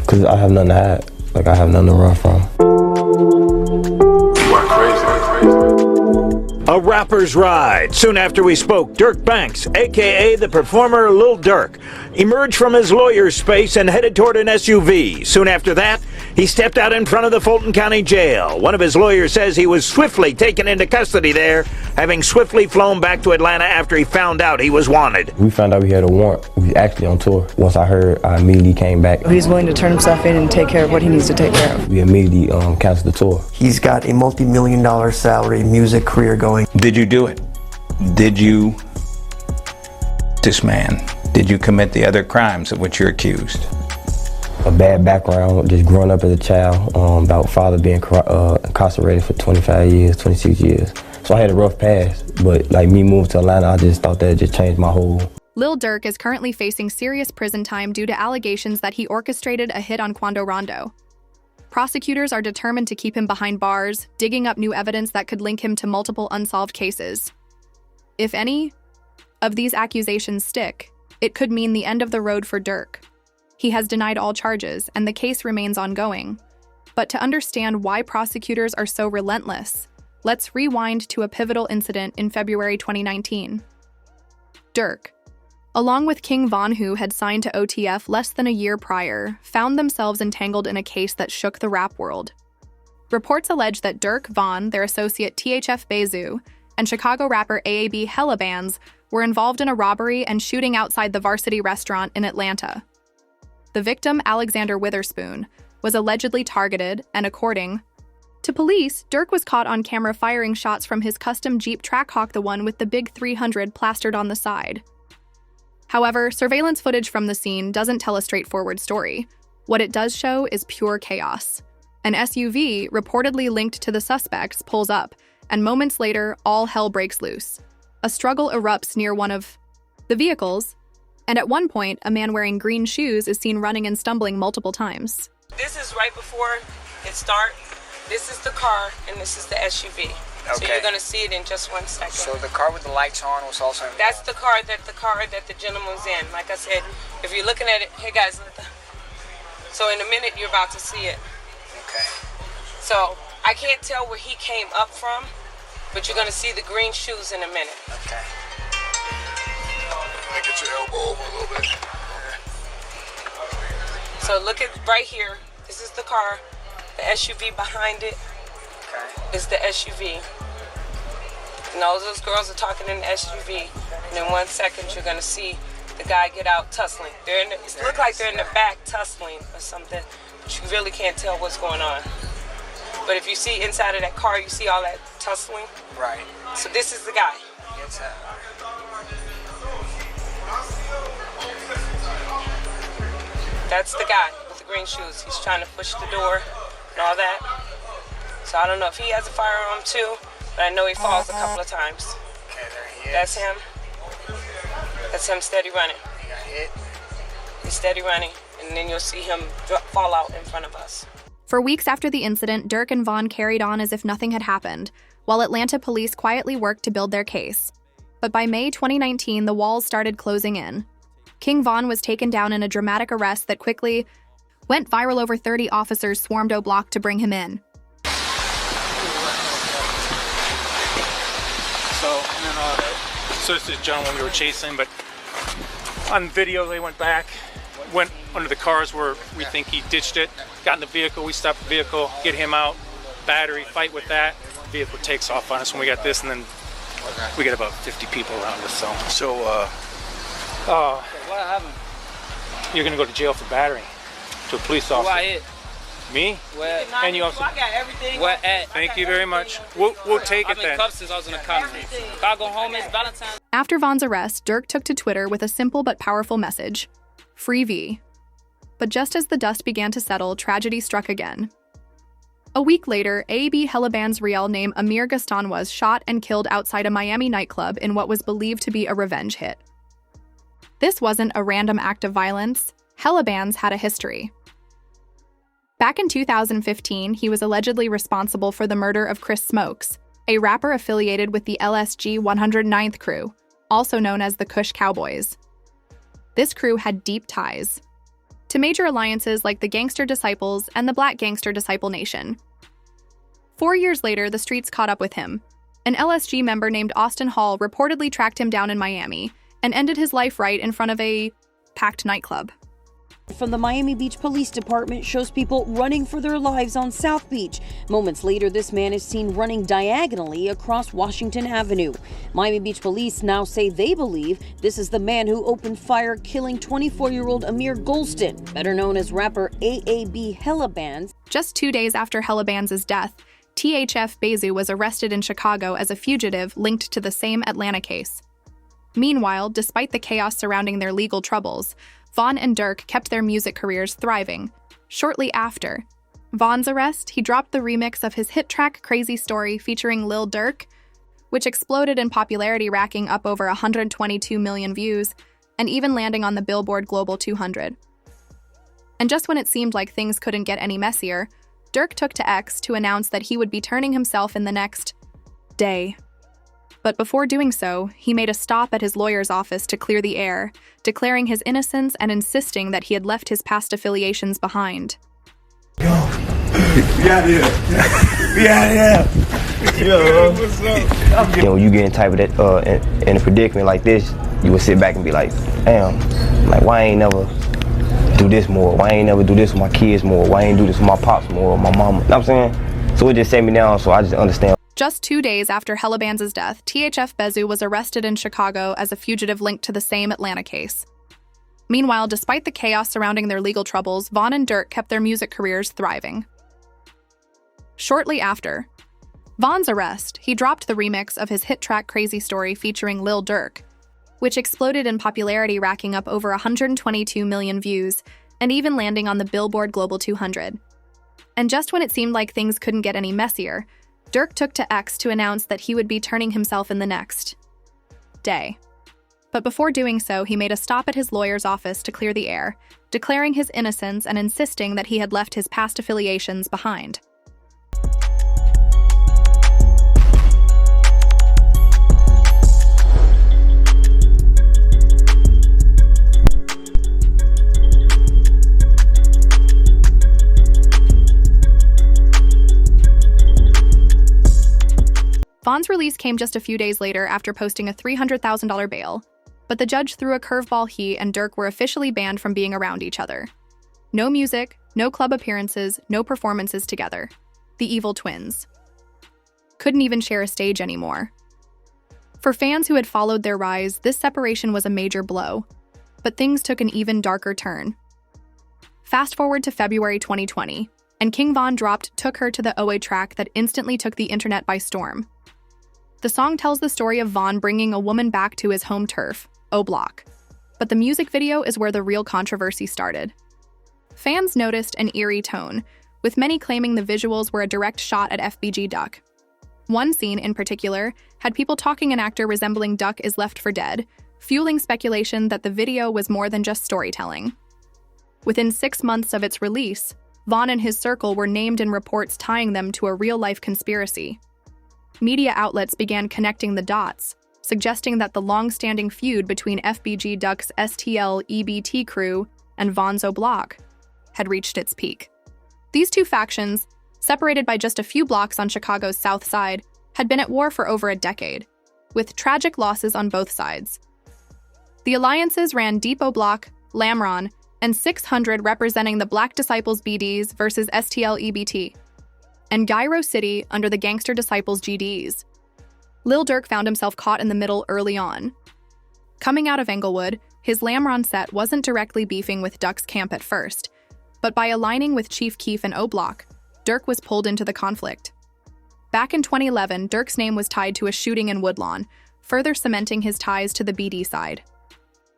Because I have nothing to hide. Like, I have nothing to run from. You are crazy. A rapper's ride. Soon after we spoke, Durk Banks, a.k.a. the performer Lil Durk, emerged from his lawyer's space and headed toward an SUV. Soon after that, he stepped out in front of the Fulton County Jail. One of his lawyers says he was swiftly taken into custody there, having swiftly flown back to Atlanta after he found out he was wanted. We found out we had a warrant. We was actually on tour. Once I heard, I immediately came back. He's willing to turn himself in and take care of what he needs to take care of. We immediately canceled the tour. He's got a multi-million-dollar salary music career going. Did you do it? Did you, this man, did you commit the other crimes of which you're accused? A bad background, just growing up as a child, about father being incarcerated for 25 years, 26 years. So I had a rough past, but like me moving to Atlanta, I just thought that just changed my whole. Lil Durk is currently facing serious prison time due to allegations that he orchestrated a hit on Quando Rondo. Prosecutors are determined to keep him behind bars, digging up new evidence that could link him to multiple unsolved cases. If any of these accusations stick, it could mean the end of the road for Durk. He has denied all charges, and the case remains ongoing. But to understand why prosecutors are so relentless, let's rewind to a pivotal incident in February 2019. Durk, along with King Von, who had signed to OTF less than a year prior, found themselves entangled in a case that shook the rap world. Reports allege that Durk, Von, their associate THF Bezu, and Chicago rapper AAB Hella Bands were involved in a robbery and shooting outside the Varsity restaurant in Atlanta. The victim, Alexander Witherspoon, was allegedly targeted, and according to police, Durk was caught on camera firing shots from his custom Jeep Trackhawk, the one with the big 300 plastered on the side. However, surveillance footage from the scene doesn't tell a straightforward story. What it does show is pure chaos. An SUV, reportedly linked to the suspects, pulls up, and moments later, all hell breaks loose. A struggle erupts near one of the vehicles, and at one point, a man wearing green shoes is seen running and stumbling multiple times. This is right before it starts. This is the car, and this is the SUV. Okay. So you're gonna see it in just 1 second. So the car with the lights on was also involved. That's the car that the gentleman was in. Like I said, if you're looking at it, hey guys, so in a minute you're about to see it. Okay. So I can't tell where he came up from, but you're gonna see the green shoes in a minute. Okay. Get your elbow over a little bit. So look at right here. This is the car. The SUV behind it is the SUV. And all those girls are talking in the SUV. And in 1 second, you're gonna see the guy get out tussling. It looks like they're in the back tussling or something, but you really can't tell what's going on. But if you see inside of that car, you see all that tussling. Right. So this is the guy. It's That's the guy with the green shoes. He's trying to push the door and all that. So I don't know if he has a firearm too, but I know he falls a couple of times. Okay, there he is. That's him. That's him steady running. He got hit. He's steady running, and then you'll see him fall out in front of us. For weeks after the incident, Durk and Von carried on as if nothing had happened, while Atlanta police quietly worked to build their case. But by May 2019, the walls started closing in. King Von was taken down in a dramatic arrest that quickly went viral. Over 30 officers swarmed O Block to bring him in. So it's this gentleman we were chasing, but on video they went back, went under the cars where we think he ditched it, got in the vehicle, we stopped the vehicle, get him out, battery, fight with that. The vehicle takes off on us when we got this, and then we get about 50 people around us. What happened? You're gonna go to jail for battery to a police officer. Who I hit? Me? Where? And you also. I got everything. Where at? Thank you very much. We'll take it I've been then. cuffed since I was in the car. If I go home, it's Valentine's. After Von's arrest, Durk took to Twitter with a simple but powerful message: Free V. But just as the dust began to settle, tragedy struck again. A week later, AAB Hella Band's real name Amir Gaston was shot and killed outside a Miami nightclub in what was believed to be a revenge hit. This wasn't a random act of violence. Hella Bands had a history. Back in 2015, he was allegedly responsible for the murder of Chris Smokes, a rapper affiliated with the LSG 109th crew, also known as the Kush Cowboys. This crew had deep ties. to major alliances like the Gangster Disciples and the Black Gangster Disciple Nation. 4 years later, the streets caught up with him. An LSG member named Austin Hall reportedly tracked him down in Miami and ended his life right in front of a packed nightclub. From the Miami Beach Police Department shows people running for their lives on South Beach. Moments later, this man is seen running diagonally across Washington Avenue. Miami Beach Police now say they believe this is the man who opened fire, killing 24-year-old Amir Golston, better known as rapper AAB Hellabans. Just 2 days after Hellabans' death, THF Bezu was arrested in Chicago as a fugitive linked to the same Atlanta case. Meanwhile, despite the chaos surrounding their legal troubles, Von and Durk kept their music careers thriving. Shortly after Von's arrest, he dropped the remix of his hit track Crazy Story featuring Lil Durk, which exploded in popularity, racking up over 122 million views and even landing on the Billboard Global 200. And just when it seemed like things couldn't get any messier, Durk took to X to announce that he would be turning himself in the next day. But before doing so, he made a stop at his lawyer's office to clear the air, declaring his innocence and insisting that he had left his past affiliations behind. Yo, we out here. We out here. Yo, what's up? You know, you get in type of that in a predicament like this, you would sit back and be like, damn, like why I ain't never do this more? Why I ain't never do this with my kids more? Why I ain't do this with my pops more or my mama? You know what I'm saying? So it just set me down, so I just understand. Just 2 days after Hellabans' death, THF Bezu was arrested in Chicago as a fugitive linked to the same Atlanta case. Meanwhile, despite the chaos surrounding their legal troubles, Von and Durk kept their music careers thriving. Shortly after Von's arrest, he dropped the remix of his hit track Crazy Story featuring Lil Durk, which exploded in popularity, racking up over 122 million views and even landing on the Billboard Global 200. And just when it seemed like things couldn't get any messier, Durk took to X to announce that he would be turning himself in the next day. But before doing so, he made a stop at his lawyer's office to clear the air, declaring his innocence and insisting that he had left his past affiliations behind. Von's release came just a few days later after posting a $300,000 bail, but the judge threw a curveball. He and Durk were officially banned from being around each other. No music, no club appearances, no performances together. The evil twins couldn't even share a stage anymore. For fans who had followed their rise, this separation was a major blow, but things took an even darker turn. Fast forward to February 2020, and King Von dropped Took Her to the OA track that instantly took the internet by storm. The song tells the story of Von bringing a woman back to his home turf, O Block. But the music video is where the real controversy started. Fans noticed an eerie tone, with many claiming the visuals were a direct shot at FBG Duck. One scene in particular had people talking an actor resembling Duck is left for dead, fueling speculation that the video was more than just storytelling. Within 6 months of its release, Von and his circle were named in reports tying them to a real-life conspiracy. Media outlets began connecting the dots, suggesting that the long-standing feud between FBG Duck's STL EBT crew and Von's O Block had reached its peak. These two factions, separated by just a few blocks on Chicago's South Side, had been at war for over a decade, with tragic losses on both sides. The alliances ran Deep O Block, Lamron, and 600 representing the Black Disciples BDs versus STL EBT, and Gyro City under the Gangster Disciples GDs. Lil Durk found himself caught in the middle early on. Coming out of Englewood, his Lamron set wasn't directly beefing with Duck's camp at first, but by aligning with Chief Keef and O Block, Durk was pulled into the conflict. Back in 2011, Durk's name was tied to a shooting in Woodlawn, further cementing his ties to the BD side.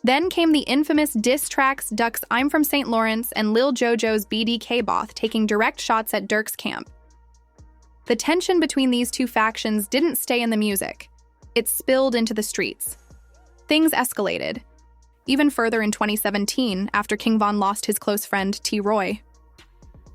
Then came the infamous diss tracks Duck's I'm From St. Lawrence and Lil Jojo's BDK Both taking direct shots at Durk's camp. The tension between these two factions didn't stay in the music. It spilled into the streets. Things escalated, even further in 2017 after King Von lost his close friend T. Roy.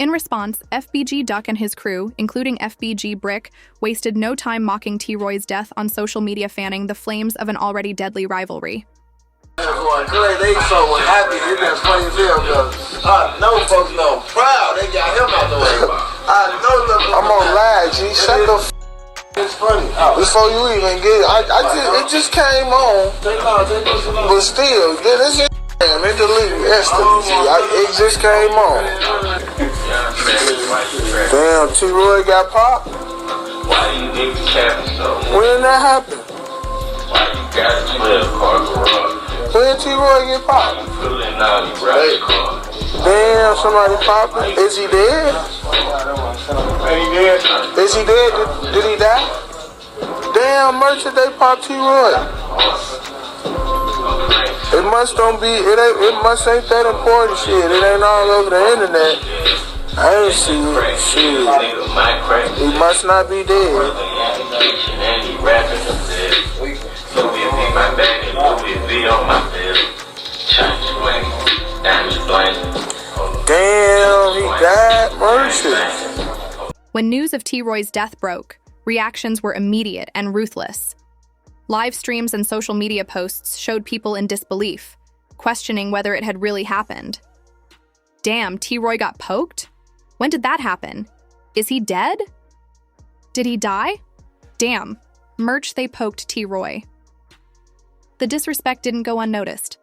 In response, FBG Duck and his crew, including FBG Brick, wasted no time mocking T. Roy's death on social media, fanning the flames of an already deadly rivalry. They so happy. It been funny as hell, cause I know folks know proud. They got him out the way. I know. I'm on live, G. Shut the f. It's funny. Before you even get it, it just came on. But still, this is damn. It deleted instantly. It just came on. Damn, T-Roy got popped. Why do you think the cabin so? When did that happen? Why you got to play a car garage? When did T-Roy get popped? Feeling now you ride the car. Damn, somebody popped him. Is he dead? Is he dead? Did he die? Damn, merchant, they popped T-Roy. It must don't be, it must ain't that important shit. It ain't all over the internet. I ain't see it. Shit. He must not be dead. Damn, he died, merchant. When news of T-Roy's death broke, reactions were immediate and ruthless. Live streams and social media posts showed people in disbelief, questioning whether it had really happened. Damn, T-Roy got poked? When did that happen? Is he dead? Did he die? Damn, merch they poked T-Roy. The disrespect didn't go unnoticed.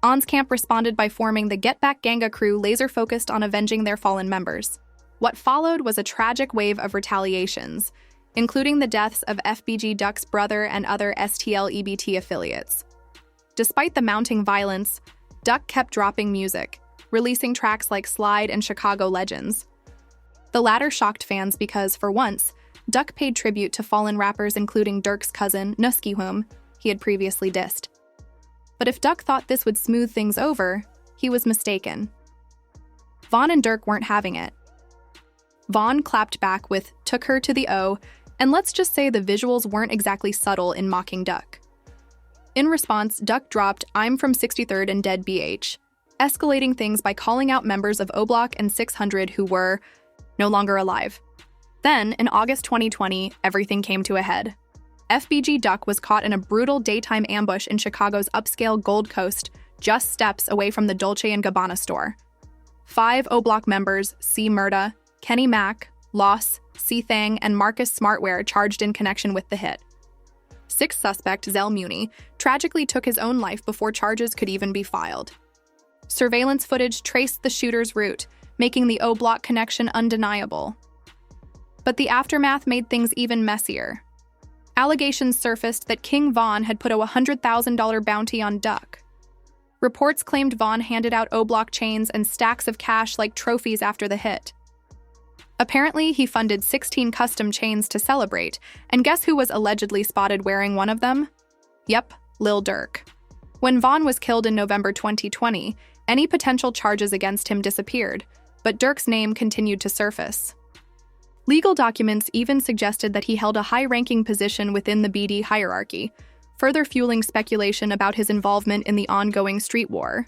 Ons-Camp responded by forming the Get Back Ganga crew laser-focused on avenging their fallen members. What followed was a tragic wave of retaliations, including the deaths of FBG Duck's brother and other STL-EBT affiliates. Despite the mounting violence, Duck kept dropping music, releasing tracks like Slide and Chicago Legends. The latter shocked fans because, for once, Duck paid tribute to fallen rappers including Durk's cousin, Nusky, whom he had previously dissed. But if Duck thought this would smooth things over, he was mistaken. Von and Durk weren't having it. Von clapped back with "Took Her to the O," and let's just say the visuals weren't exactly subtle in mocking Duck. In response, Duck dropped "I'm from 63rd and Dead BH," escalating things by calling out members of O Block and 600 who were no longer alive. Then, in August 2020, everything came to a head. FBG Duck was caught in a brutal daytime ambush in Chicago's upscale Gold Coast, just steps away from the Dolce & Gabbana store. 5 O Block members, C. Murda, Kenny Mack, Loss, C. Thang, and Marcus Smartware charged in connection with the hit. 6th suspect, Zell Muni, tragically took his own life before charges could even be filed. Surveillance footage traced the shooter's route, making the O Block connection undeniable. But the aftermath made things even messier. Allegations surfaced that King Von had put a $100,000 bounty on Duck. Reports claimed Von handed out O Block chains and stacks of cash like trophies after the hit. Apparently, he funded 16 custom chains to celebrate, and guess who was allegedly spotted wearing one of them? Yep, Lil Durk. When Von was killed in November 2020, any potential charges against him disappeared, but Durk's name continued to surface. Legal documents even suggested that he held a high-ranking position within the BD hierarchy, further fueling speculation about his involvement in the ongoing street war.